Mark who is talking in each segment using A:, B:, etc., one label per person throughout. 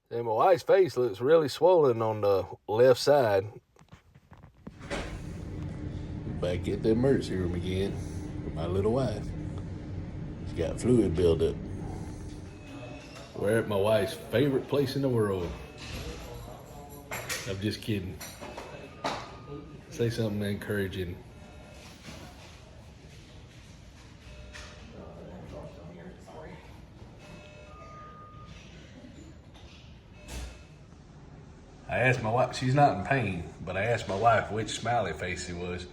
A: And my wife's face looks really swollen on the left side. Back at the emergency room again with my little wife. She's got fluid buildup. We're at my wife's favorite place in the world. I'm just kidding. Say something encouraging. I asked my wife, she's not in pain, but I asked my wife which smiley face it was.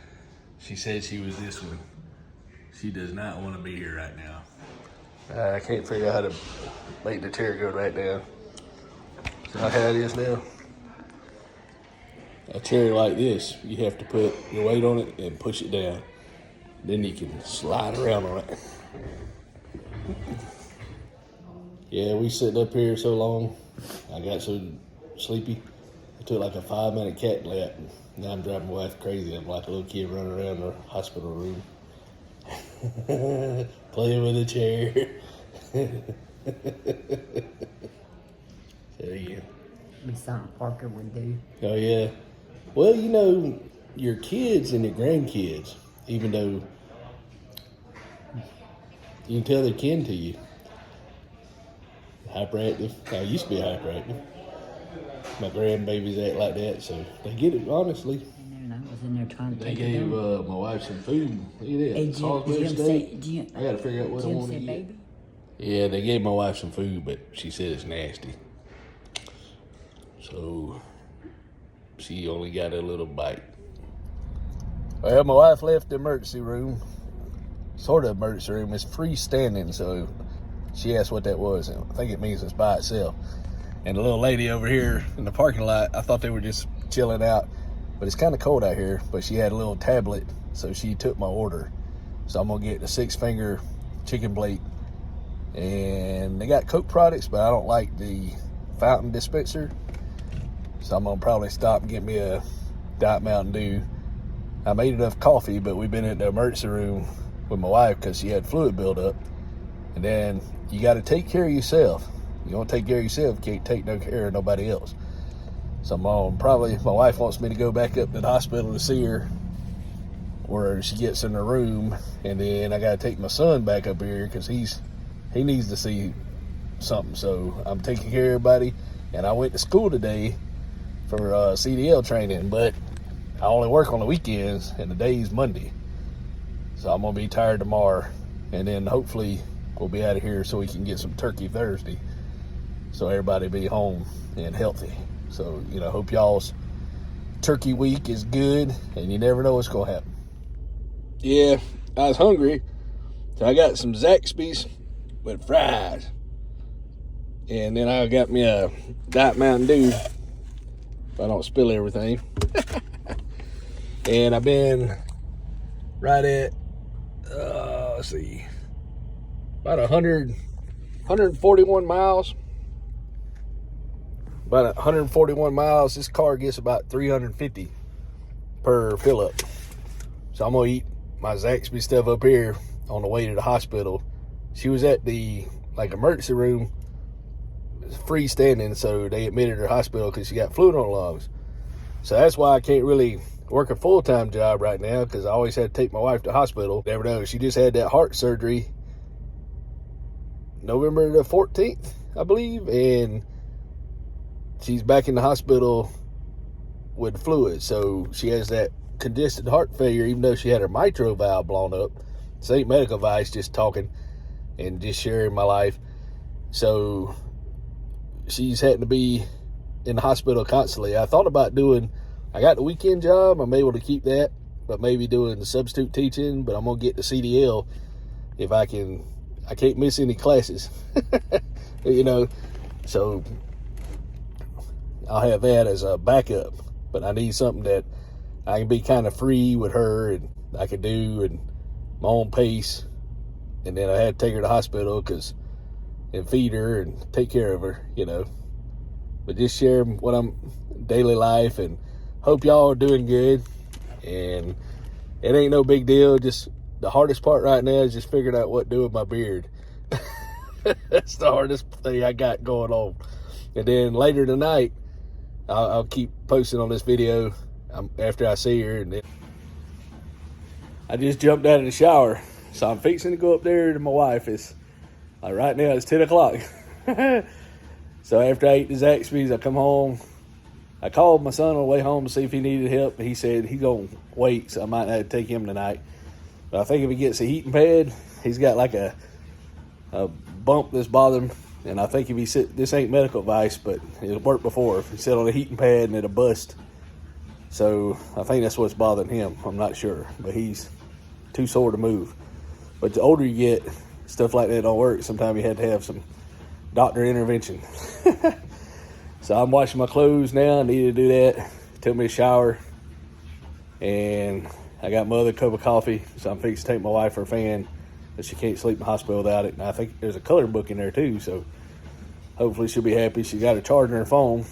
A: She said she was this one. She does not want to be here right now. I can't figure out how to make the chair go right down. Is that how it is now? A chair like this, you have to put your weight on it and push it down. Then you can slide around on it. Yeah, we sitting up here so long, I got so sleepy. I took like a 5-minute cat nap. Now I'm driving my wife crazy. I'm like a little kid running around the hospital room. Playing with a chair. So yeah.
B: Be something Parker would do.
A: Oh yeah. Well, you know, your kids and your grandkids, even though you can tell they're kin to you. Hyperactive. I used to be hyperactive. My grandbabies act like that, so they get it, honestly.
B: And I was in there trying to
A: They
B: take it
A: gave
B: down.
A: my wife some food. Look at that.
B: Hey,
A: Salisbury steak. I gotta figure out what I want to
B: say
A: get.
B: baby?
A: Yeah, they gave my wife some food, but she said it's nasty. So she only got a little bite. Well, my wife left the emergency room. Sort of emergency room. It's freestanding, so she asked what that was. I think it means it's by itself. And the little lady over here in the parking lot, I thought they were just chilling out, but it's kind of cold out here. But she had a little tablet, so she took my order. So I'm gonna get the 6-finger chicken plate. And they got Coke products, but I don't like the fountain dispenser. So I'm gonna probably stop and get me a Diet Mountain Dew. I made enough coffee, but we've been in the emergency room with my wife because she had fluid buildup. And then you got to take care of yourself. You don't take care of yourself, you can't take no care of nobody else. So my wife wants me to go back up to the hospital to see her, where she gets in her room, and then I got to take my son back up here because he needs to see something. So I'm taking care of everybody, and I went to school today for CDL training, but I only work on the weekends, and the day's Monday. So I'm gonna be tired tomorrow, and then hopefully we'll be out of here so we can get some turkey Thursday, so everybody be home and healthy. So, you know, hope y'all's turkey week is good, and you never know what's gonna happen. Yeah, I was hungry, so I got some Zaxby's with fries, and then I got me a Diet Mountain Dew if I don't spill everything. And I've been right at let's see, about 141 miles. About 141 miles. This car gets about 350 per fill up. So I'm gonna eat my Zaxby stuff up here on the way to the hospital. She was at the emergency room, freestanding, so they admitted her hospital because she got fluid on her lungs. So that's why I can't really work a full-time job right now, because I always had to take my wife to the hospital. Never know, she just had that heart surgery November the 14th, I believe, and she's back in the hospital with fluid. So she has that congested heart failure, even though she had her mitral valve blown up. This ain't medical advice, just talking and just sharing my life. So she's had to be in the hospital constantly. I thought about I got the weekend job, I'm able to keep that, but maybe doing the substitute teaching, but I'm gonna get the CDL if I can. I can't miss any classes. You know, so I'll have that as a backup, but I need something that I can be kind of free with her, and I can do and my own pace. And then I had to take her to the hospital and feed her and take care of her, you know. But just share what I'm daily life, and hope y'all are doing good. And it ain't no big deal. Just the hardest part right now is just figuring out what to do with my beard. That's the hardest thing I got going on. And then later tonight, I'll keep posting on this video after I see her. And then I just jumped out of the shower, so I'm fixing to go up there to my wife. It's like right now it's 10 o'clock. So after I ate the Zaxby's, I come home. I called my son on the way home to see if he needed help. He said he's going to wait, so I might have to take him tonight. But I think if he gets a heating pad, he's got like a bump that's bothering him. And I think if he sit, this ain't medical advice, but it'll work before. If he sit on a heating pad and it'll bust. So I think that's what's bothering him. I'm not sure, but he's too sore to move. But the older you get, stuff like that don't work. Sometimes you have to have some doctor intervention. So I'm washing my clothes now. I need to do that. Took me a shower. And I got my other cup of coffee. So I'm fixing to take my wife her fan. But she can't sleep in the hospital without it. And I think there's a color book in there too. So hopefully she'll be happy. She got a charge in her phone.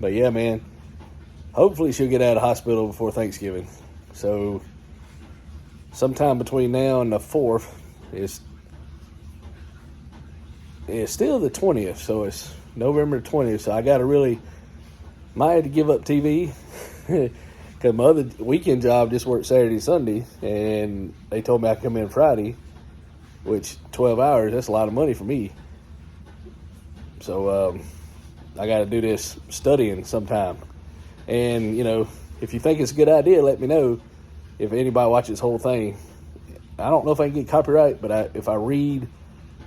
A: But yeah, man. Hopefully she'll get out of the hospital before Thanksgiving. So sometime between now and the 4th is still the 20th. So it's November 20th. So I got to might have to give up TV. Because my other weekend job just worked Saturday and Sunday. And they told me I could come in Friday. Which 12 hours, that's a lot of money for me. So I got to do this studying sometime. And, you know, if you think it's a good idea, let me know. If anybody watches this whole thing, I don't know if I can get copyright, but if I read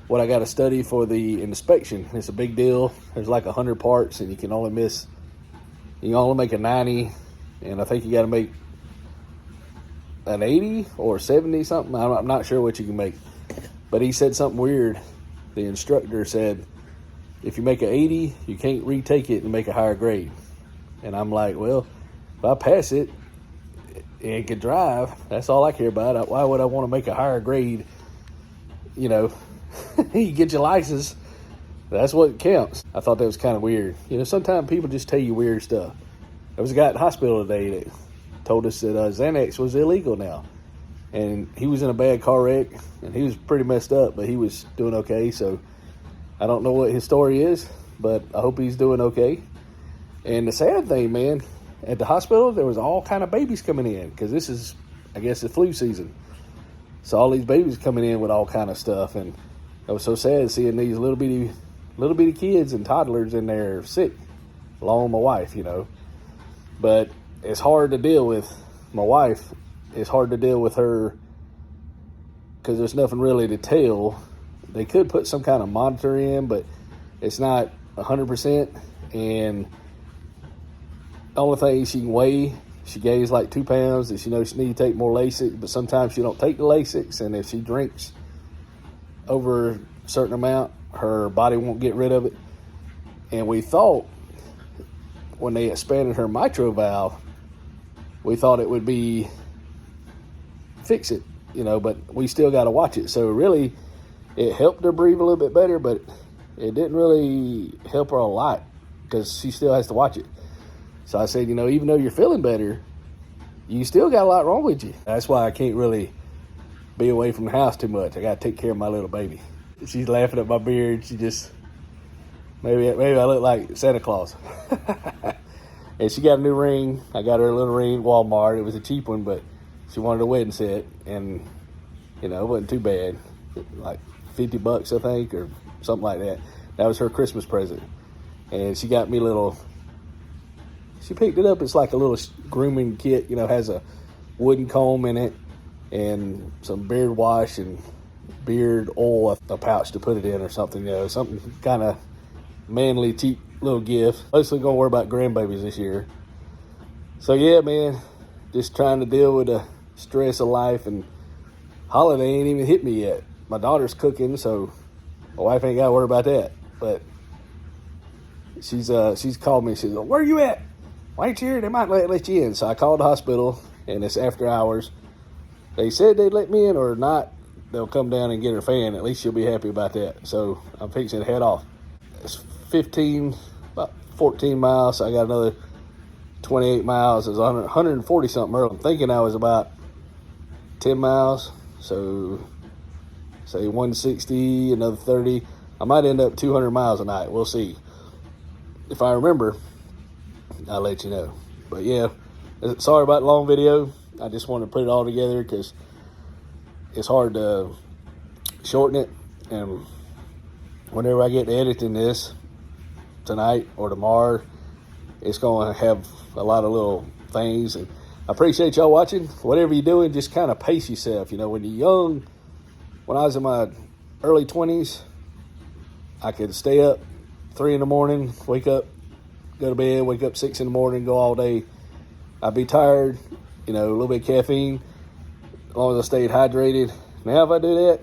A: what I got to study for the inspection, it's a big deal. There's like 100 parts, and you can only make a 90, and I think you got to make an 80 or 70 something. I'm not sure what you can make, but he said something weird. The instructor said, if you make an 80, you can't retake it and make a higher grade. And I'm like, well, if I pass it and can drive, that's all I care about. Why would I want to make a higher grade? You know, you get your license. That's what counts. I thought that was kind of weird. You know, sometimes people just tell you weird stuff. There was a guy at the hospital today that told us that Xanax was illegal now. And he was in a bad car wreck, and he was pretty messed up, but he was doing okay. So I don't know what his story is, but I hope he's doing okay. And the sad thing, man, at the hospital, there was all kind of babies coming in because this is, I guess, the flu season. So all these babies coming in with all kind of stuff, and it was so sad seeing these little bitty kids and toddlers in there sick, along with my wife, you know. But it's hard to deal with my wife. It's hard to deal with her because there's nothing really to tell. They could put some kind of monitor in, but it's not 100%. And the only thing she can weigh, she gains like 2 pounds, and she knows she needs to take more Lasix, but sometimes she don't take the Lasix, and if she drinks over a certain amount, her body won't get rid of it. And we thought when they expanded her mitral valve, we thought it would be fix it, you know, but we still got to watch it. So really, it helped her breathe a little bit better, but it didn't really help her a lot because she still has to watch it. So I said, you know, even though you're feeling better, you still got a lot wrong with you. That's why I can't really be away from the house too much. I got to take care of my little baby. She's laughing at my beard. She just, maybe I look like Santa Claus. And she got a new ring. I got her a little ring at Walmart. It was a cheap one, but she wanted a wedding set. And, you know, it wasn't too bad. Like $50, I think, or something like that. That was her Christmas present. And she got me she picked it up. It's like a little grooming kit, you know, has a wooden comb in it and some beard wash and beard oil, a pouch to put it in or something, you know, something kind of manly, cheap little gift. Mostly going to worry about grandbabies this year. So, yeah, man, just trying to deal with the stress of life, and holiday ain't even hit me yet. My daughter's cooking, so my wife ain't got to worry about that. But she's called me. She's like, where are you at? Why ain't you here? They might let you in. So I called the hospital, and it's after hours. They said they'd let me in, or not, they'll come down and get her fan. At least she'll be happy about that. So I'm fixing to head off. It's about 14 miles. So I got another 28 miles. It's 140 something early. I'm thinking I was about 10 miles. So say 160, another 30. I might end up 200 miles a night. We'll see. if I remember, I'll let you know. But yeah, sorry about the long video. I just wanted to put it all together because it's hard to shorten it. And whenever I get to editing this tonight or tomorrow, it's going to have a lot of little things. And I appreciate y'all watching. Whatever you're doing, just kind of pace yourself. You know, when you're young, when I was in my early 20s, I could stay up 3 in the morning, wake up, go to bed, wake up 6 in the morning, go all day. I'd be tired, you know, a little bit of caffeine, as long as I stayed hydrated. Now, if I do that,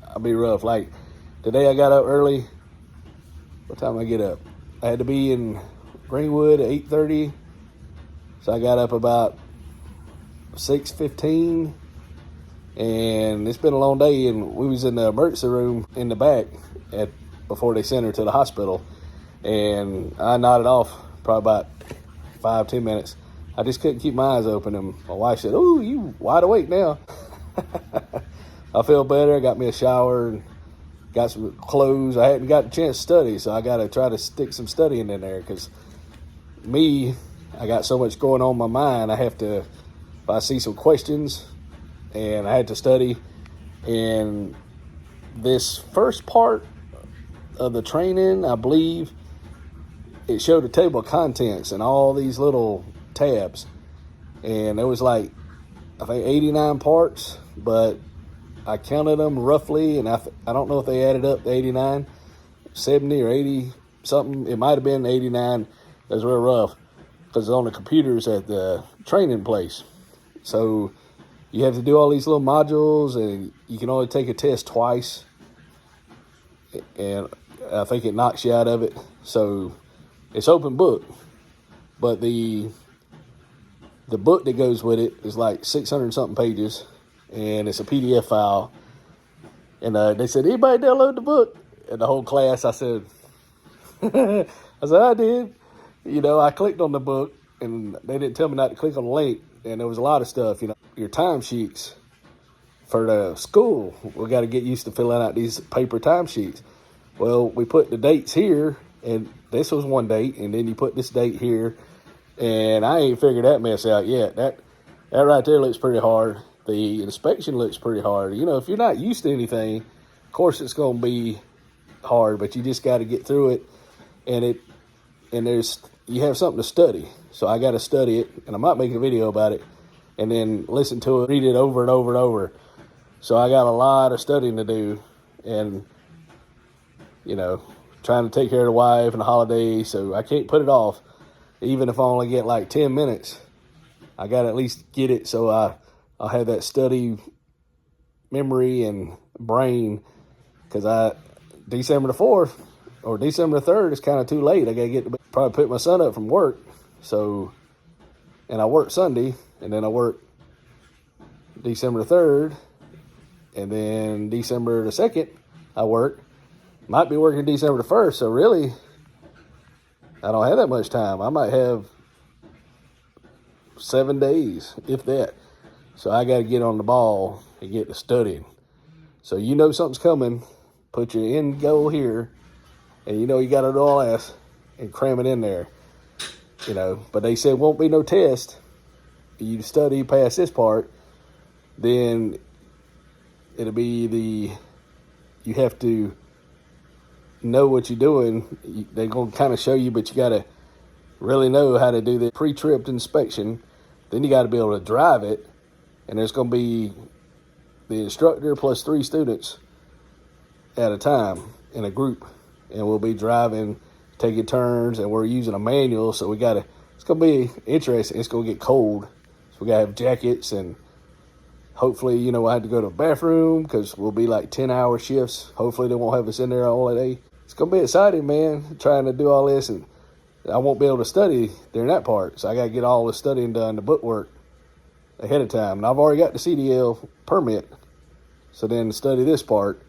A: I'll be rough. Like, today I got up early. What time did I get up? I had to be in Greenwood at 8:30. So I got up about 6:15. And it's been a long day. And we was in the emergency room in the back before they sent her to the hospital. And I nodded off probably about 5-10 minutes. I just couldn't keep my eyes open. And my wife said, "Oh, you wide awake now." I feel better. I got me a shower and got some clothes. I hadn't got a chance to study, so I got to try to stick some studying in there because I got so much going on in my mind. I have to, if I see some questions, and I had to study. And this first part of the training, I believe, it showed a table of contents and all these little tabs. And there was like, I think 89 parts, but I counted them roughly, and I don't know if they added up to 89, 70 or 80 something. It might have been 89. It was real rough because it's on the computers at the training place. So you have to do all these little modules, and you can only take a test twice. And I think it knocks you out of it. So it's open book, but the book that goes with it is like 600 something pages, and it's a PDF file. And they said, "Anybody download the book?" And the whole class, I said, I did. You know, I clicked on the book, and they didn't tell me not to click on the link. And there was a lot of stuff, you know, your timesheets for the school. We got to get used to filling out these paper timesheets. Well, we put the dates here, and this was one date, and then you put this date here. And I ain't figured that mess out yet. That right there looks pretty hard. The inspection looks pretty hard. You know, if you're not used to anything, of course it's going to be hard, but you just got to get through it. And you have something to study. So I got to study it, and I might make a video about it and then listen to it, read it over and over and over. So I got a lot of studying to do, and, you know, trying to take care of the wife and the holidays. So I can't put it off. Even if I only get like 10 minutes, I got to at least get it so I'll have that study memory and brain, because December the 4th or December the 3rd is kind of too late. I got to probably pick my son up from work. So, and I work Sunday, and then I work December the 3rd, and then December the 2nd, I work. Might be working December the 1st, so really, I don't have that much time. I might have 7 days, if that. So I got to get on the ball and get to studying. So you know something's coming. Put your end goal here, and you know you got to do all that and cram it in there. You know, but they said won't be no test. You study past this part, then it'll be you have to know what you're doing. They're going to kind of show you, but you got to really know how to do the pre-trip inspection. Then you got to be able to drive it, and there's going to be the instructor plus 3 students at a time in a group, and we'll be driving, taking turns, and we're using a manual, so it's going to be interesting. It's going to get cold, so we got to have jackets, and hopefully, you know, I had to go to the bathroom because we'll be like 10-hour shifts. Hopefully they won't have us in there all day. It's going to be exciting, man, trying to do all this, and I won't be able to study during that part, so I got to get all the studying done, the book work, ahead of time. And I've already got the CDL permit, so then study this part.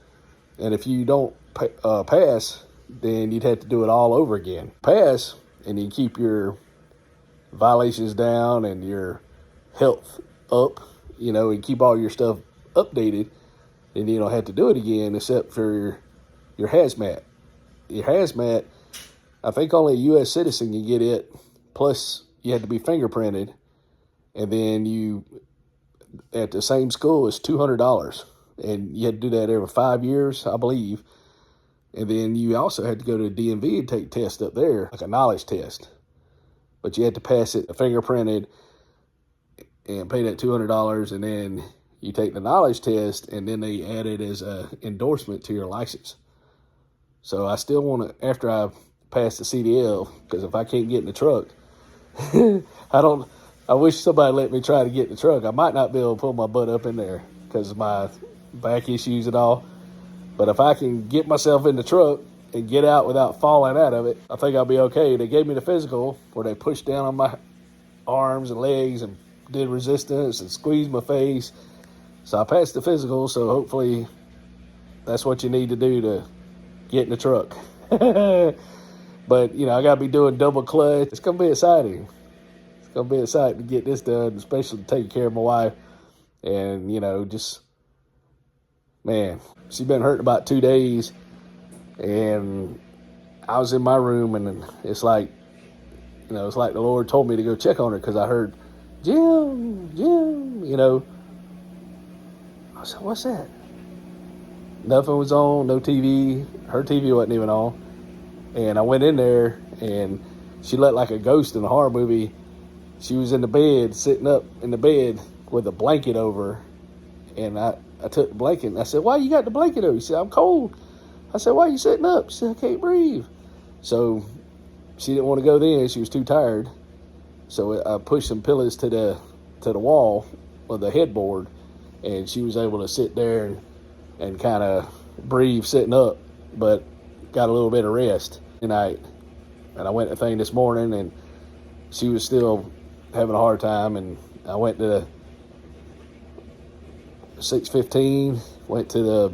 A: And if you don't pass, then you'd have to do it all over again. Pass, and you keep your violations down and your health up, you know, and keep all your stuff updated, and you don't have to do it again except for your hazmat. Your hazmat, I think only a U.S. citizen can get it. Plus, you had to be fingerprinted. And then you, at the same school, it's $200. And you had to do that every 5 years, I believe. And then you also had to go to the DMV and take tests up there, like a knowledge test. But you had to pass it fingerprinted and pay that $200. And then you take the knowledge test, and then they add it as an endorsement to your license. So I still want to, after I pass the CDL, because if I can't get in the truck, I wish somebody let me try to get in the truck. I might not be able to pull my butt up in there because of my back issues and all. But if I can get myself in the truck and get out without falling out of it, I think I'll be okay. They gave me the physical where they pushed down on my arms and legs and did resistance and squeezed my face. So I passed the physical, so hopefully that's what you need to do to get in the truck. But, you know, I got to be doing double clutch. It's going to be exciting. It's going to be exciting to get this done, especially taking care of my wife. And, you know, just, man, she's been hurting about 2 days. And I was in my room, and it's like, you know, it's like the Lord told me to go check on her because I heard, Jim, you know. I said, what's that? Nothing was on, no TV. Her TV wasn't even on. And I went in there, and she looked like a ghost in a horror movie. She was in the bed, sitting up in the bed with a blanket over her. And I took the blanket, and I said, why you got the blanket over? She said, I'm cold. I said, why are you sitting up? She said, I can't breathe. So she didn't want to go then. She was too tired. So I pushed some pillows to the wall of the headboard, and she was able to sit there and kind of breathe sitting up, but got a little bit of rest tonight. And I went to the thing this morning, and she was still having a hard time, and I went to 6:15, went to the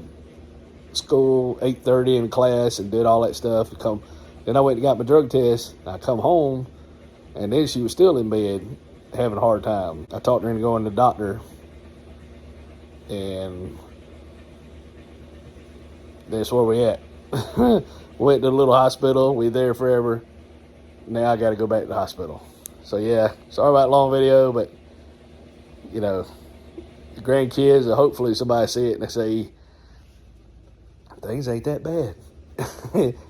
A: school 8:30 in class and did all that stuff. Then I went and got my drug test. I come home, and then she was still in bed having a hard time. I talked her into going to the doctor, and that's where we at. Went to the little hospital. We there forever. Now I got to go back to the hospital. So yeah, sorry about the long video, but you know, the grandkids, hopefully somebody see it and they say, things ain't that bad.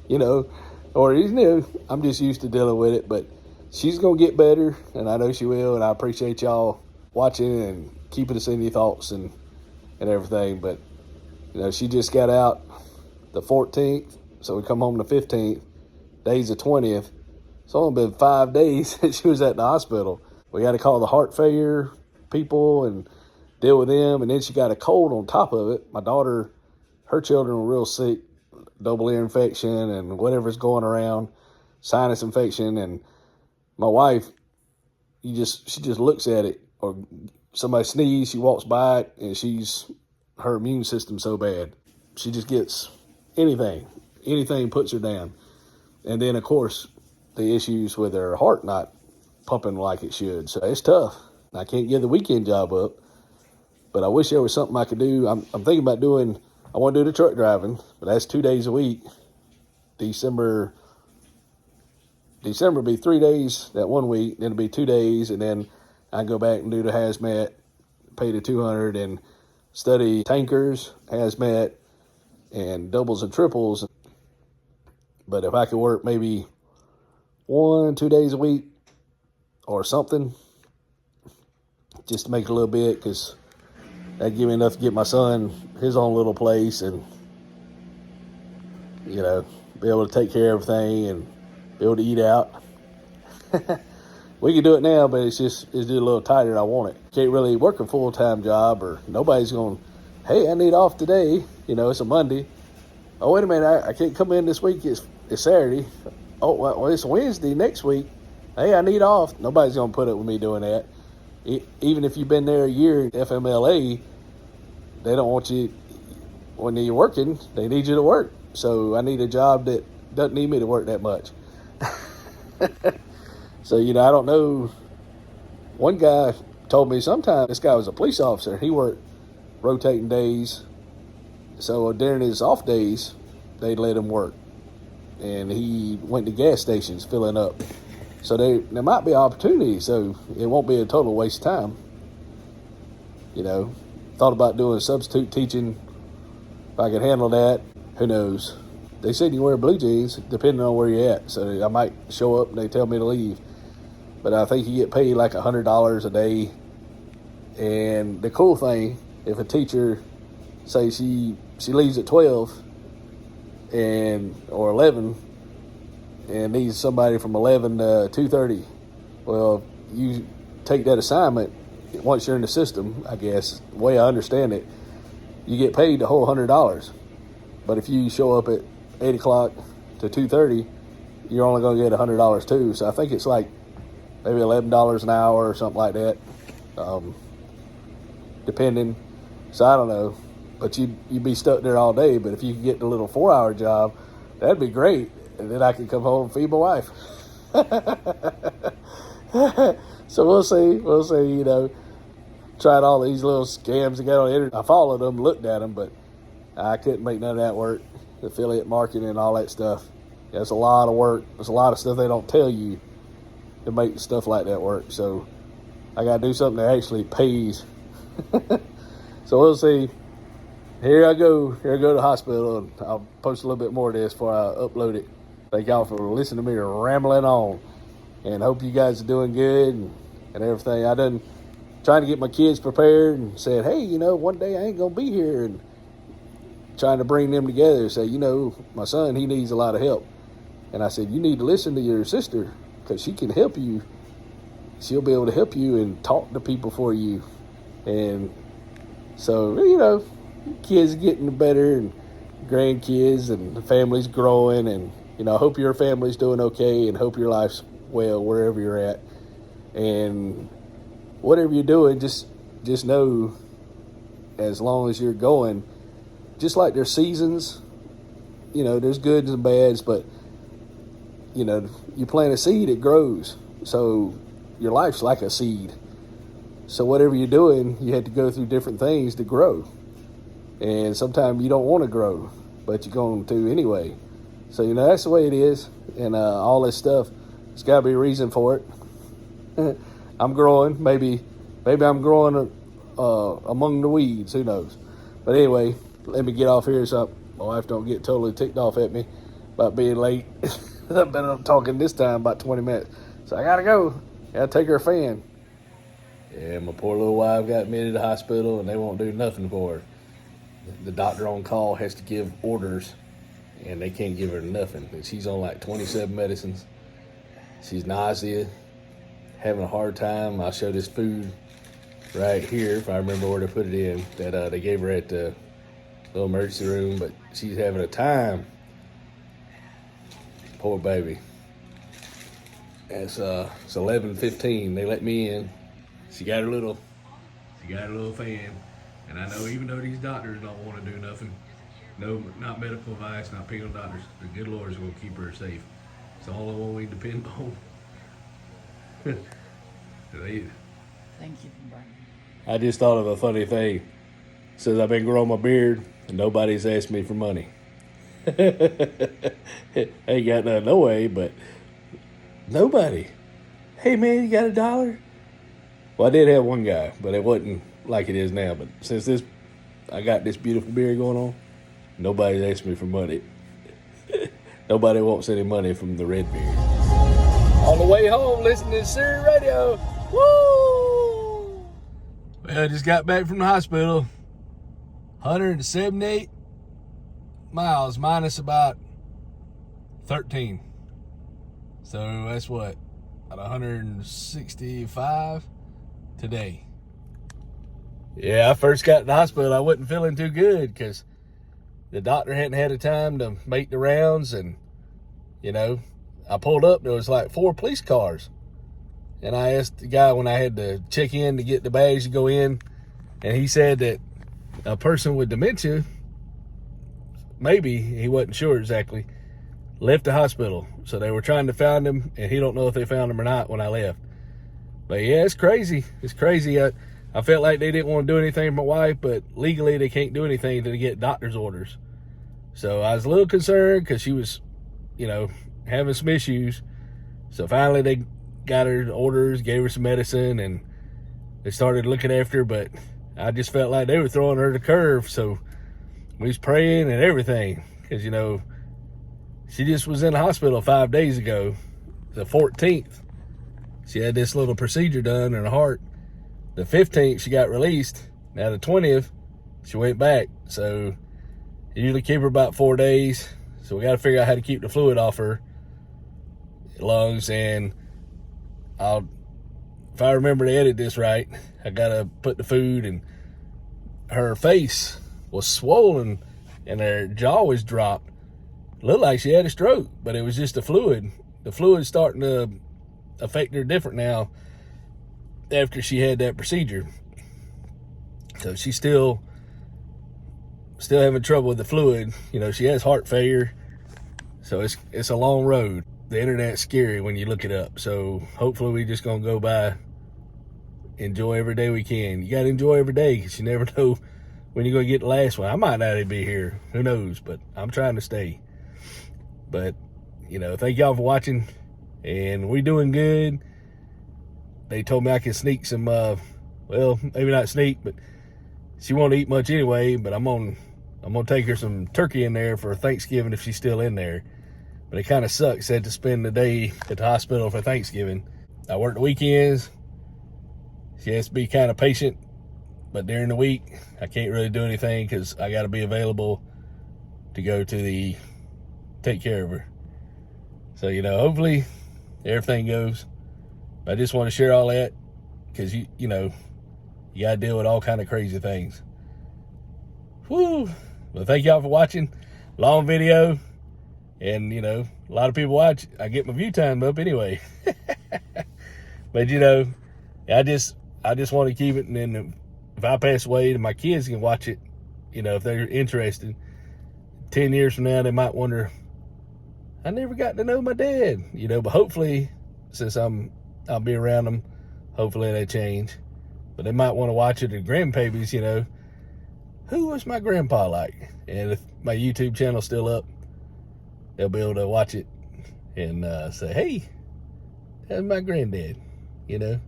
A: You know, or you know, I'm just used to dealing with it, but she's going to get better, and I know she will, and I appreciate y'all watching and keeping us in your thoughts and everything. But you know, she just got out the 14th, so we come home the 15th. Today's the 20th. It's only been 5 days since she was at the hospital. We got to call the heart failure people and deal with them, and then she got a cold on top of it. My daughter, her children were real sick, double ear infection and whatever's going around, sinus infection, and my wife, she just looks at it, or somebody sneezes, she walks by it, and her immune system's so bad. She just gets anything puts her down. And then, of course, the issues with her heart not pumping like it should. So it's tough. I can't give the weekend job up, but I wish there was something I could do. I'm thinking about I want to do the truck driving, but that's 2 days a week. December will be 3 days that 1 week, then it'll be 2 days, and then I go back and do the hazmat, pay the $200, and study tankers, hazmat, and doubles and triples. But if I could work maybe 1-2 days a week or something, just to make it a little bit, because that'd give me enough to get my son his own little place and, you know, be able to take care of everything and be able to eat out. We can do it now, but it's just a little tighter than I want it. Can't really work a full-time job, or nobody's going, hey, I need off today. You know, it's a Monday. Oh, wait a minute, I can't come in this week. It's Saturday. Oh, well, it's Wednesday next week. Hey, I need off. Nobody's going to put up with me doing that. Even if you've been there a year at FMLA, they don't want you, when you're working, they need you to work. So I need a job that doesn't need me to work that much. So, you know, I don't know. One guy told me sometime, this guy was a police officer. He worked rotating days. So during his off days, they'd let him work. and he went to gas stations filling up. So there might be opportunity, so it won't be a total waste of time. You know, thought about doing substitute teaching. If I could handle that, who knows? They said you wear blue jeans depending on where you're at, so I might show up and they tell me to leave. But I think you get paid like $100 a day. And the cool thing, if a teacher, say she leaves at 12 or 11 and needs somebody from 11 to 2:30, well, you take that assignment. Once you're in the system, I guess, the way I understand it, you get paid the whole $100. But if you show up at 8 o'clock to 2:30, you're only going to get $100 too. So I think it's like maybe $11 an hour or something like that, depending. So I don't know. But you'd be stuck there all day. But if you could get the little 4-hour job, that'd be great. And then I could come home and feed my wife. So we'll see. We'll see, you know. Tried all these little scams that got on the internet. I followed them, looked at them, but I couldn't make none of that work. Affiliate marketing and all that stuff. That's a lot of work. There's a lot of stuff they don't tell you to make stuff like that work. So I got to do something that actually pays. So we'll see. Here I go to the hospital. And I'll post a little bit more of this before I upload it. Thank y'all for listening to me rambling on. And hope you guys are doing good and everything. I done trying to get my kids prepared and said, hey, you know, one day I ain't going to be here. And trying to bring them together. Say, you know, my son, he needs a lot of help. And I said, you need to listen to your sister because she can help you. She'll be able to help you and talk to people for you. And so, you know, kids getting better and grandkids and the family's growing. And, you know, I hope your family's doing okay and hope your life's well wherever you're at. And whatever you're doing, just know as long as you're going, just like there's seasons, you know, there's goods and bads, but, you know, you plant a seed, it grows. So your life's like a seed. So whatever you're doing, you have to go through different things to grow. And sometimes you don't want to grow, but you're going to anyway. So, you know, that's the way it is. And all this stuff, there's got to be a reason for it. I'm growing. Maybe I'm growing among the weeds. Who knows? But anyway, let me get off here so my wife don't get totally ticked off at me about being late. I've been talking this time about 20 minutes. So I got to go. Got to take her a fan. Yeah, my poor little wife got admitted to the hospital and they won't do nothing for her. The doctor on call has to give orders and they can't give her nothing. And she's on like 27 medicines. She's nausea, having a hard time. I'll show this food right here, if I remember where to put it in, that they gave her at the little emergency room, but she's having a time. Poor baby. It's 11:15. They let me in. She got her little fan. And I know even though these doctors don't want to do nothing, no, not medical advice, not penal doctors, the good Lord's going to keep her safe. It's the only one we depend on.
B: Thank you for bringing.
A: I just thought of a funny thing. It says I've been growing my beard and nobody's asked me for money. Ain't got nothing no way, but nobody. Hey man, you got $1? Well, I did have one guy, but it wasn't like it is now. But since I got this beautiful beard going on, nobody's asked me for money. Nobody wants any money from the red beard. On the way home, listening to Siri Radio. Woo! Well, I just got back from the hospital. 178 miles minus about 13. So that's what? About 165 today. Yeah, I first got in the hospital. I wasn't feeling too good because the doctor hadn't had a time to make the rounds. And, you know, I pulled up, there was like 4 police cars. And I asked the guy when I had to check in to get the bags to go in, and he said that a person with dementia, maybe, he wasn't sure exactly, left the hospital. So they were trying to find him, and he don't know if they found him or not when I left. But yeah, it's crazy. It's crazy. I felt like they didn't want to do anything for my wife, but legally they can't do anything to get doctor's orders. So I was a little concerned because she was you know, having some issues. So finally they got her orders, gave her some medicine, and they started looking after her, but I just felt like they were throwing her the curve. So we was praying and everything, because, you know, she just was in the hospital 5 days ago, the 14th. She had this little procedure done in her heart. The 15th, she got released. Now the 20th, she went back. So you usually keep her about 4 days. So we got to figure out how to keep the fluid off her lungs. And if I remember to edit this right, I got to put the food, and her face was swollen and her jaw was dropped. Looked like she had a stroke, but it was just the fluid. The fluid's starting to affect her different now after she had that procedure. So she's still having trouble with the fluid. You know, she has heart failure. So it's a long road. The internet's scary when you look it up. So hopefully we just gonna go by, enjoy every day we can. You gotta enjoy every day, because you never know when you're gonna get the last one. I might not even be here, who knows, but I'm trying to stay. But, you know, thank y'all for watching, and we doing good. They told me I can sneak some, well, maybe not sneak, but she won't eat much anyway, but I'm gonna take her some turkey in there for Thanksgiving if she's still in there. But it kind of sucks, had to spend the day at the hospital for Thanksgiving. I work the weekends. She has to be kind of patient, but during the week, I can't really do anything because I got to be available to go to take care of her. So, you know, hopefully everything goes. I just want to share all that, because you know, you got to deal with all kind of crazy things. Woo! Well, thank y'all for watching. Long video. And, you know, a lot of people watch. I get my view time up anyway. But, you know, I just want to keep it. And then if I pass away, then my kids can watch it, you know, if they're interested. 10 years from now, they might wonder, I never got to know my dad, you know. But hopefully, since I'll be around them, hopefully they change. But they might want to watch it. The grandbabies, you know, who was my grandpa like? And if my YouTube channel's still up, they'll be able to watch it and say, hey, that's my granddad, you know,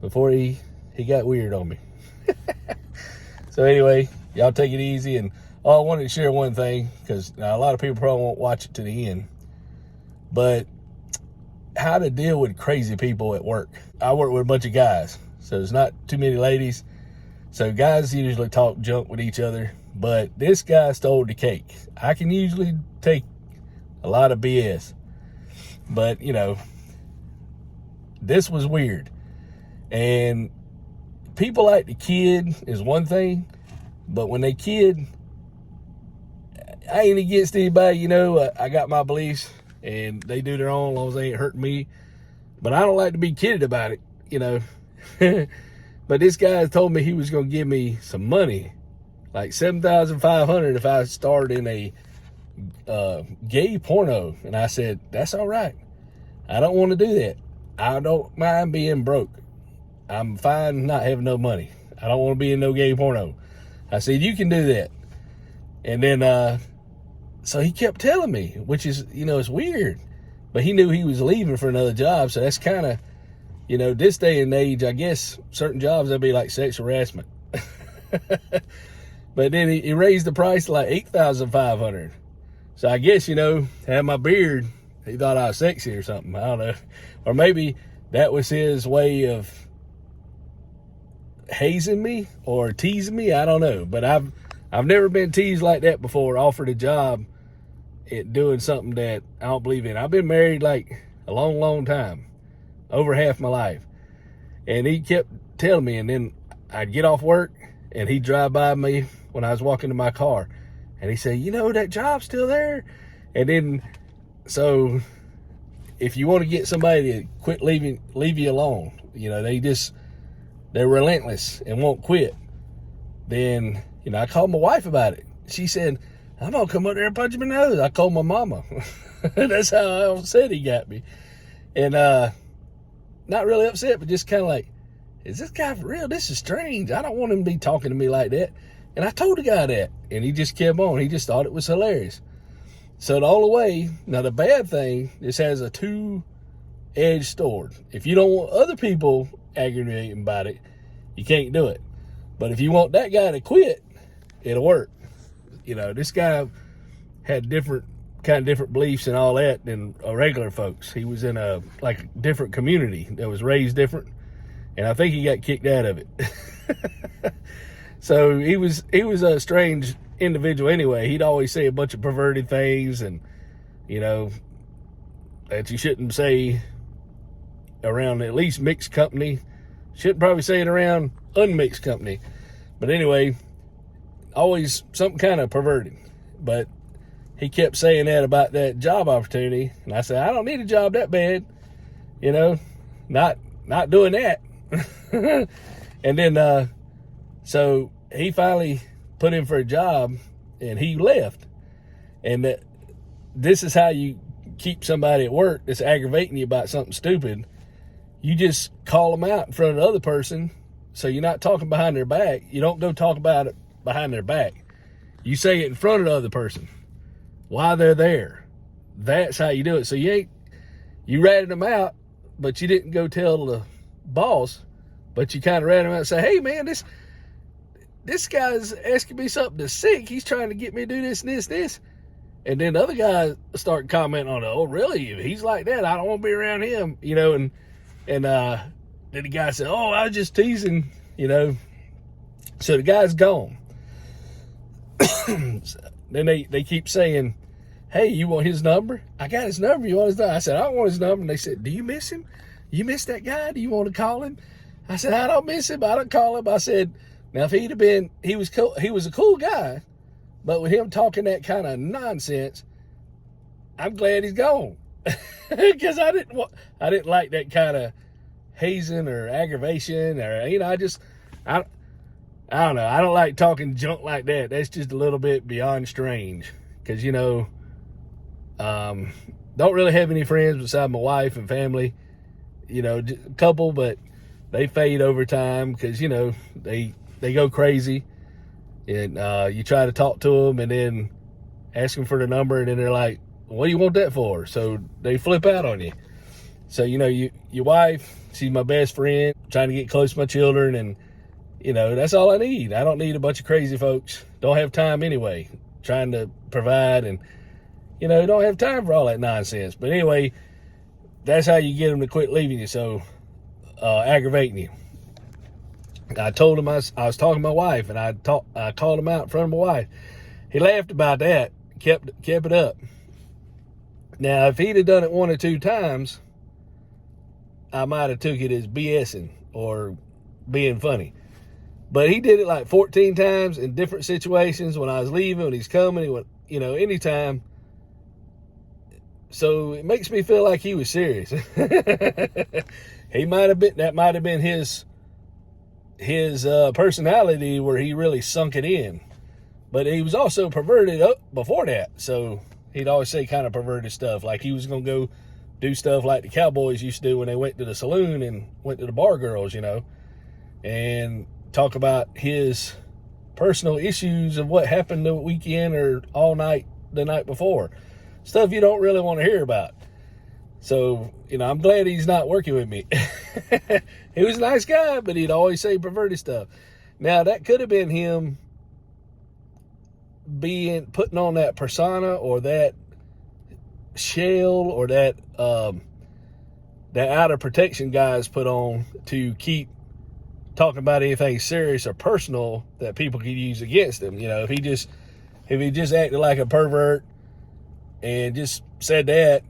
A: before he got weird on me. So anyway, y'all take it easy. And I wanted to share one thing, because a lot of people probably won't watch it to the end, but how to deal with crazy people at work. I work with a bunch of guys, so there's not too many ladies. So guys usually talk junk with each other, but this guy stole the cake. I can usually take a lot of BS, but, you know, this was weird. And people like to kid is one thing, but when they kid, I ain't against anybody, you know. I got my beliefs, and they do their own, as long as they ain't hurting me. But I don't like to be kidded about it, you know. But this guy told me he was going to give me some money, like $7,500 if I starred in a gay porno. And I said, that's all right. I don't want to do that. I don't mind being broke. I'm fine not having no money. I don't want to be in no gay porno. I said, you can do that. And then, so he kept telling me, which is, you know, it's weird. But he knew he was leaving for another job. So that's kind of, you know, this day and age, I guess certain jobs, that'd be like sexual harassment. But then he raised the price to like $8,500. So I guess, you know, had my beard, he thought I was sexy or something. I don't know. Or maybe that was his way of hazing me or teasing me. I don't know. But I've never been teased like that before, offered a job at doing something that I don't believe in. I've been married like a long, long time, over half my life. And he kept telling me, and then I'd get off work and he'd drive by me when I was walking to my car. And he said, you know, that job's still there. And then, so if you want to get somebody to quit leave you alone, you know, they're relentless and won't quit. Then, you know, I called my wife about it. She said, I'm going to come up there and punch him in the nose. I called my mama. That's how upset he got me. And not really upset, but just kind of like, is this guy for real? This is strange. I don't want him to be talking to me like that. And I told the guy that. And he just kept on. He just thought it was hilarious. So the only way, now the bad thing, this has a two-edged sword. If you don't want other people aggravating about it, you can't do it. But if you want that guy to quit, it'll work. You know, this guy had different beliefs and all that than regular folks. He was in a different community that was raised different, and I think he got kicked out of it. So he was a strange individual anyway. He'd always say a bunch of perverted things, and you know, that you shouldn't say around at least mixed company. Shouldn't probably say it around unmixed company. But anyway, always something kind of perverted. But he kept saying that about that job opportunity, and I said, I don't need a job that bad, you know, not doing that. And then so he finally put in for a job, and he left. And this is how you keep somebody at work that's aggravating you about something stupid. You just call them out in front of the other person, so you're not talking behind their back. You don't go talk about it behind their back. You say it in front of the other person while they're there. That's how you do it. So you ratted them out, but you didn't go tell the boss, but you kind of ratted them out and say, hey man, this guy's asking me something that's sick. He's trying to get me to do this and this. And then the other guy started commenting on it. Oh, really? If he's like that, I don't want to be around him, you know. And then the guy said, oh, I was just teasing, you know. So the guy's gone. Then they keep saying, hey, you want his number? I got his number. You want his number? I said, I don't want his number. And they said, do you miss him? You miss that guy? Do you want to call him? I said, I don't miss him. I don't call him. I said, now if he'd have been, he was cool. He was a cool guy, but with him talking that kind of nonsense, I'm glad he's gone. Because I didn't like that kind of hazing or aggravation, or you know, I don't know. I don't like talking junk like that. That's just a little bit beyond strange. Because you know, don't really have any friends beside my wife and family. You know, a couple, but they fade over time because you know they go crazy, and you try to talk to them and then ask them for the number, and then they're like, what do you want that for? So they flip out on you. So, you know, your wife, she's my best friend, trying to get close to my children, and, you know, that's all I need. I don't need a bunch of crazy folks. Don't have time anyway, trying to provide, and, you know, don't have time for all that nonsense. But anyway, that's how you get them to quit leaving you, so aggravating you. I told him I was talking to my wife, and I called him out in front of my wife. He laughed about that, kept it up. Now, if he'd have done it one or two times, I might have took it as BSing or being funny. But he did it like 14 times in different situations, when I was leaving, when he's coming, he went, you know, anytime. So it makes me feel like he was serious. That might have been his personality, where he really sunk it in. But he was also perverted up before that. So he'd always say kind of perverted stuff, like he was going to go do stuff like the Cowboys used to do when they went to the saloon and went to the bar girls, you know, and talk about his personal issues of what happened the weekend or all night the night before. Stuff you don't really want to hear about. So, you know, I'm glad he's not working with me. He was a nice guy, but he'd always say perverted stuff. Now, that could have been him putting on that persona, or that shell, or that outer protection guys put on to keep talking about anything serious or personal that people could use against him. You know, if he just acted like a pervert and just said that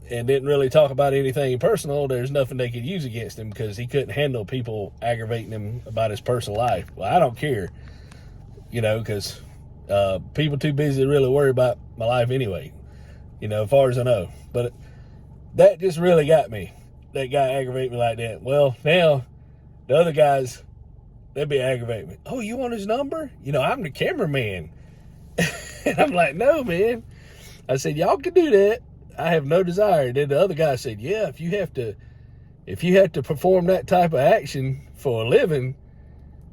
A: and didn't really talk about anything personal, there's nothing they could use against him, because he couldn't handle people aggravating him about his personal life. Well, I don't care, you know, because people too busy to really worry about my life anyway, you know, as far as I know. But that just really got me. That guy aggravated me like that. Well, now the other guys, they'd be aggravating me. Oh, you want his number? You know, I'm the cameraman. And I'm like, no, man. I said, y'all can do that. I have no desire. Then the other guy said, yeah, if you have to perform that type of action for a living,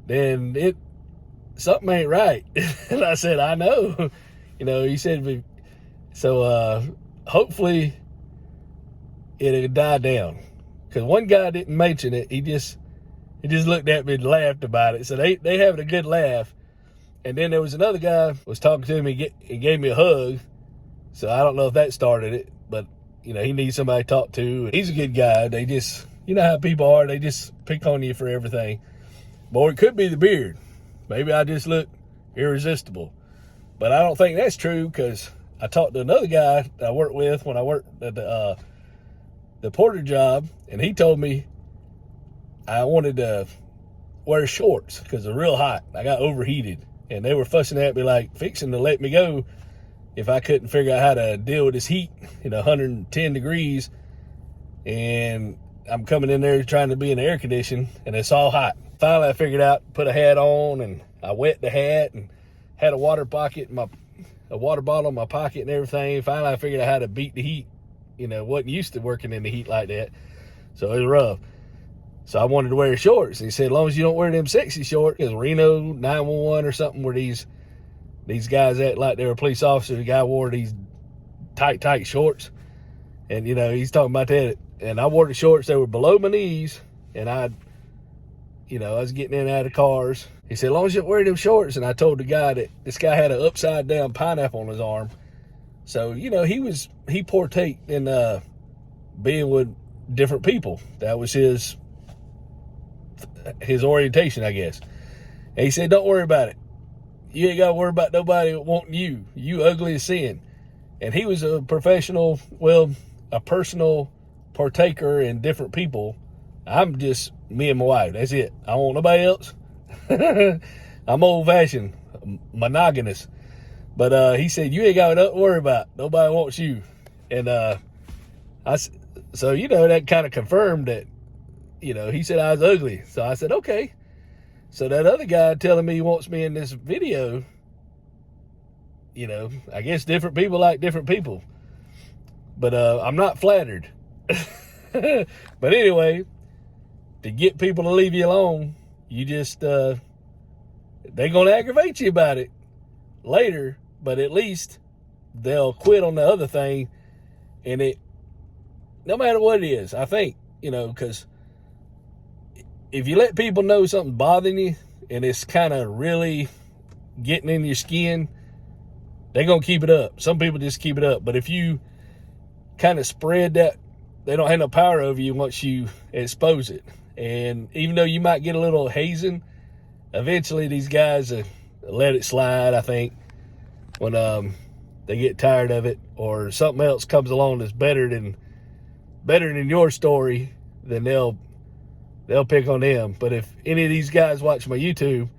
A: then something ain't right. And I said, I know. You know, he said, So hopefully it'll die down. Because one guy didn't mention it. He just looked at me and laughed about it. So they having a good laugh. And then there was another guy was talking to me and gave me a hug. So I don't know if that started it, but he needs somebody to talk to. He's a good guy. They just, you know how people are. They just pick on you for everything. Or it could be the beard. Maybe I just look irresistible. But I don't think that's true, because I talked to another guy that I worked with when I worked at the porter job, and he told me I wanted to wear shorts because they're real hot. I got overheated, and they were fussing at me like fixing to let me go if I couldn't figure out how to deal with this heat, 110 degrees, and I'm coming in there trying to be in the air conditioning, and it's all hot. Finally, I figured out, put a hat on, and I wet the hat and had a water bottle in my pocket and everything. Finally, I figured out how to beat the heat. Wasn't used to working in the heat like that, so it was rough. So I wanted to wear shorts. He said, as long as you don't wear them sexy shorts, because Reno 911 or something, where these guys act like they were police officers. The guy wore these tight shorts, and he's talking about that. And I wore the shorts that were below my knees, and I was getting in and out of cars. He said, as long as you don't wear them shorts. And I told the guy that this guy had an upside down pineapple on his arm. So, he partake in being with different people. That was his orientation, I guess. And he said, don't worry about it. You ain't got to worry about nobody wanting you. You ugly as sin. And he was a personal partaker in different people. I'm just me and my wife. That's it. I don't want nobody else. I'm old-fashioned, monogamous. But he said, you ain't got nothing to worry about. Nobody wants you. And so that kind of confirmed that, he said I was ugly. So I said, okay. So that other guy telling me he wants me in this video, I guess different people like different people. But I'm not flattered. But anyway, to get people to leave you alone, you just, they're going to aggravate you about it later, but at least they'll quit on the other thing. And it, no matter what it is, I think, because if you let people know something's bothering you and it's kind of really getting in your skin, they're going to keep it up. Some people just keep it up. But if you kind of spread that, they don't have no power over you once you expose it. And even though you might get a little hazing, eventually these guys let it slide, I think, when they get tired of it, or something else comes along that's better than your story, then they'll pick on them. But if any of these guys watch my YouTube,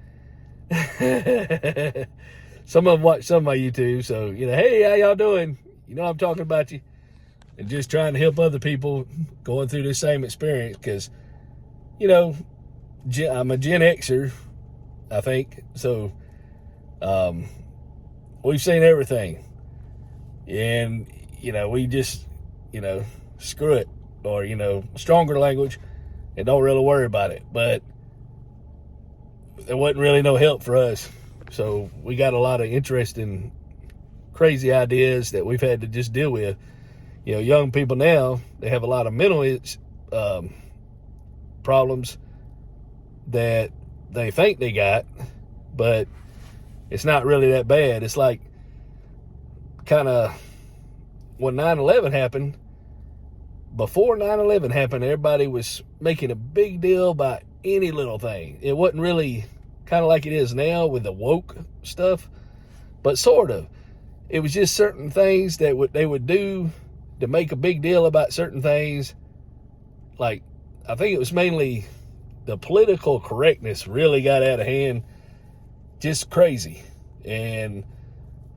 A: some of them watch some of my YouTube, so hey, how y'all doing? I'm talking about you, and just trying to help other people going through the same experience, because I'm a Gen Xer, I think. So we've seen everything, and we just screw it, or stronger language, and don't really worry about it. But there wasn't really no help for us, so we got a lot of interesting, crazy ideas that we've had to just deal with. Young people now, they have a lot of mental problems that they think they got, but it's not really that bad. It's like kind of when 9/11 happened. Before 9/11 happened, everybody was making a big deal about any little thing. It wasn't really kind of like it is now with the woke stuff, but sort of. It was just certain things that they would do to make a big deal about certain things. Like, I think it was mainly the political correctness really got out of hand, just crazy. And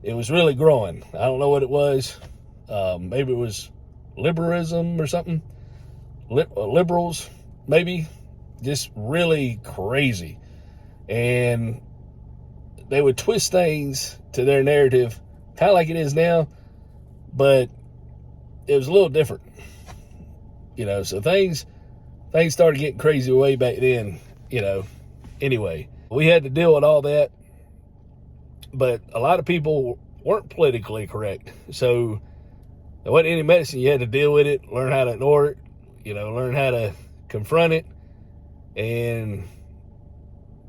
A: it was really growing. I don't know what it was. Maybe it was liberalism or something. Liberals, maybe. Just really crazy. And they would twist things to their narrative, kind of like it is now, but it was a little different. So things started getting crazy way back then, Anyway, we had to deal with all that. But a lot of people weren't politically correct. So there wasn't any medicine. You had to deal with it, learn how to ignore it, learn how to confront it, and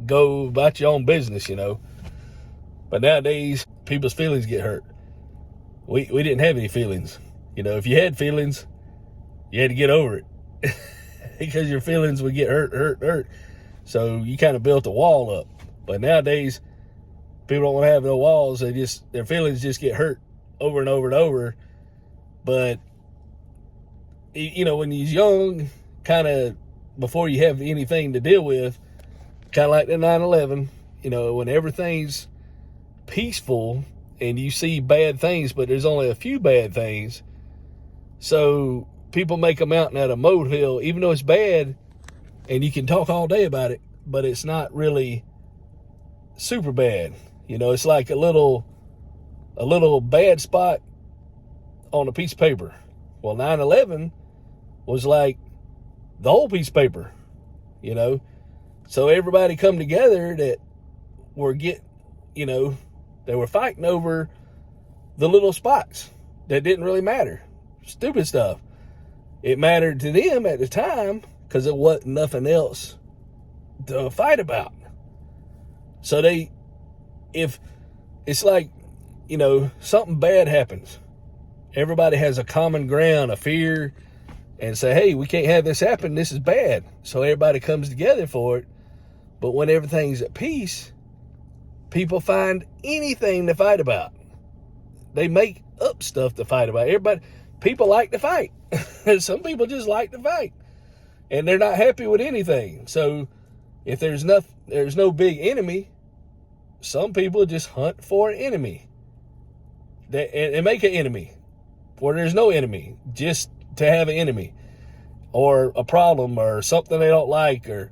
A: go about your own business, But nowadays, people's feelings get hurt. We didn't have any feelings. If you had feelings, you had to get over it. Because your feelings would get hurt. So you kind of built a wall up. But nowadays, people don't want to have no walls. Their feelings just get hurt over and over and over. But, when you're young, kind of before you have anything to deal with, kind of like the 9/11, when everything's peaceful and you see bad things, but there's only a few bad things. So people make a mountain out of a molehill, even though it's bad, and you can talk all day about it, but it's not really super bad. It's like a little bad spot on a piece of paper. Well, 9/11 was like the whole piece of paper, So everybody come together that were they were fighting over the little spots that didn't really matter. Stupid stuff. It mattered to them at the time because there wasn't nothing else to fight about. So if it's like, something bad happens, everybody has a common ground, a fear, and say, hey, we can't have this happen. This is bad. So everybody comes together for it. But when everything's at peace, people find anything to fight about. They make up stuff to fight about. People like to fight. Some people just like to fight. And they're not happy with anything. So if there's no big enemy, some people just hunt for an enemy. And make an enemy where there's no enemy, just to have an enemy or a problem or something they don't like, or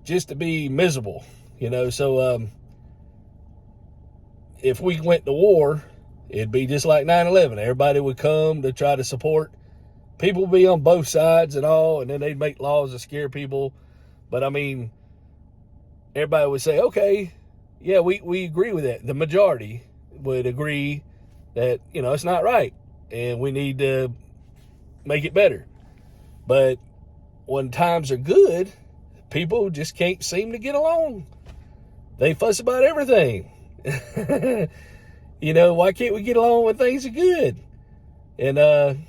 A: just to be miserable, So if we went to war, it'd be just like 9/11. Everybody would come to try to support. People would be on both sides and all, and then they'd make laws to scare people. But everybody would say, okay, yeah, we agree with that. The majority would agree that, it's not right and we need to make it better. But when times are good, people just can't seem to get along. They fuss about everything. Why can't we get along when things are good? And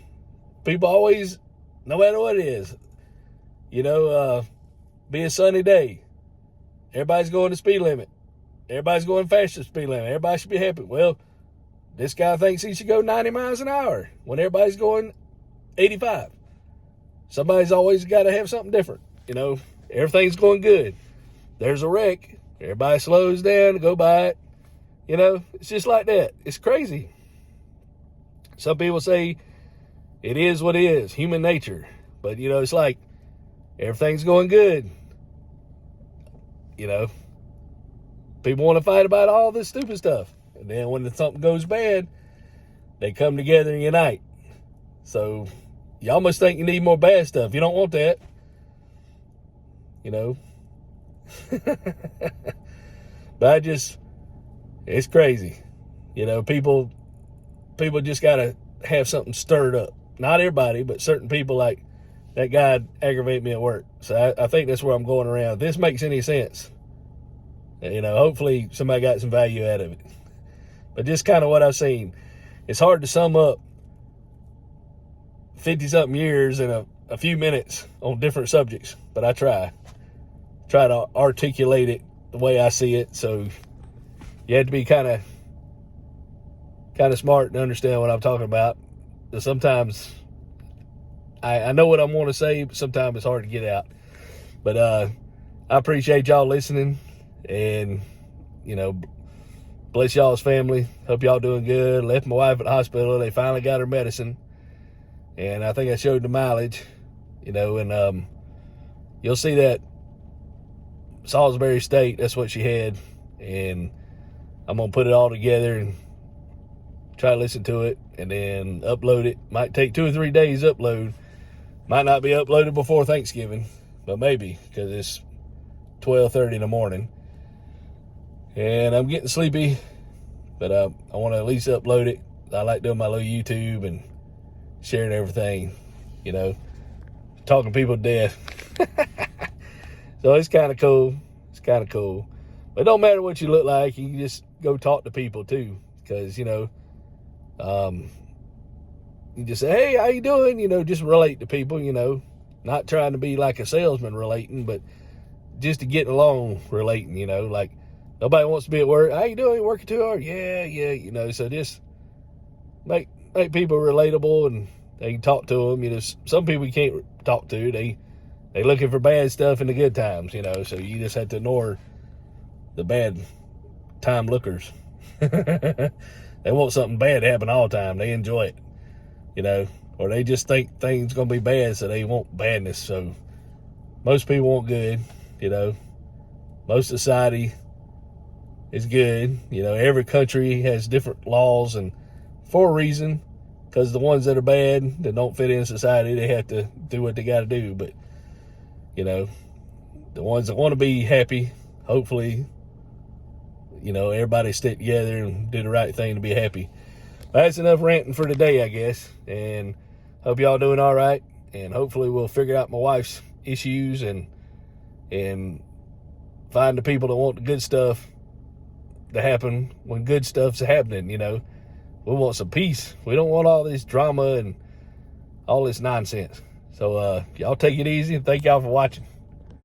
A: people always, no matter what it is, be a sunny day. Everybody's going the speed limit. Everybody's going faster speed limit. Everybody should be happy. Well, this guy thinks he should go 90 miles an hour when everybody's going 85. Somebody's always got to have something different. Everything's going good. There's a wreck. Everybody slows down to go by it. It's just like that. It's crazy. Some people say it is what it is, human nature. But, it's like everything's going good. People want to fight about all this stupid stuff. And then when something goes bad, they come together and unite. So you almost think you need more bad stuff. You don't want that. But it's crazy. People just got to have something stirred up. Not everybody, but certain people, like that guy aggravate me at work. So I think that's where I'm going around. If this makes any sense, hopefully somebody got some value out of it. But just kind of what I've seen. It's hard to sum up 50-something years in a few minutes on different subjects, but I try to articulate it the way I see it. So you have to be kind of smart and understand what I'm talking about. But sometimes I know what I want to say, but sometimes it's hard to get out. But I appreciate y'all listening, and bless y'all's family. Hope y'all doing good. Left my wife at the hospital. They finally got her medicine, and I think I showed the mileage, and you'll see that Salisbury State, that's what she had, and I'm going to put it all together and try to listen to it and then upload it. Might take 2 or 3 days to upload. Might not be uploaded before Thanksgiving, but maybe, because it's 12:30 in the morning. And I'm getting sleepy. But I want to at least upload it. I like doing my little YouTube and sharing everything, you know, talking people to death. So it's kind of cool. It's kind of cool. But it don't matter what you look like. You can just go talk to people too. Because, you know, you just say, hey, how you doing? You know, just relate to people, you know. Not trying to be like a salesman relating, but just to get along relating, you know. Like, nobody wants to be at work. How you doing? Working too hard? Yeah, you know. So just make people relatable, and they can talk to them. You know, some people you can't talk to. They looking for bad stuff in the good times, you know. So you just have to ignore the bad time lookers. They want something bad to happen all the time. They enjoy it, you know. Or they just think things gonna be bad, so they want badness. So most people want good, you know. Most society is good, you know. Every country has different laws, and for a reason, because the ones that are bad, that don't fit in society, they have to do what they got to do. But, you know, the ones that want to be happy, hopefully, you know, everybody stick together and do the right thing to be happy. That's enough ranting for today, I guess. And hope y'all doing all right. And hopefully we'll figure out my wife's issues and find the people that want the good stuff to happen when good stuff's happening, you know. We want some peace. We don't want all this drama and all this nonsense. So y'all take it easy, and thank y'all for watching.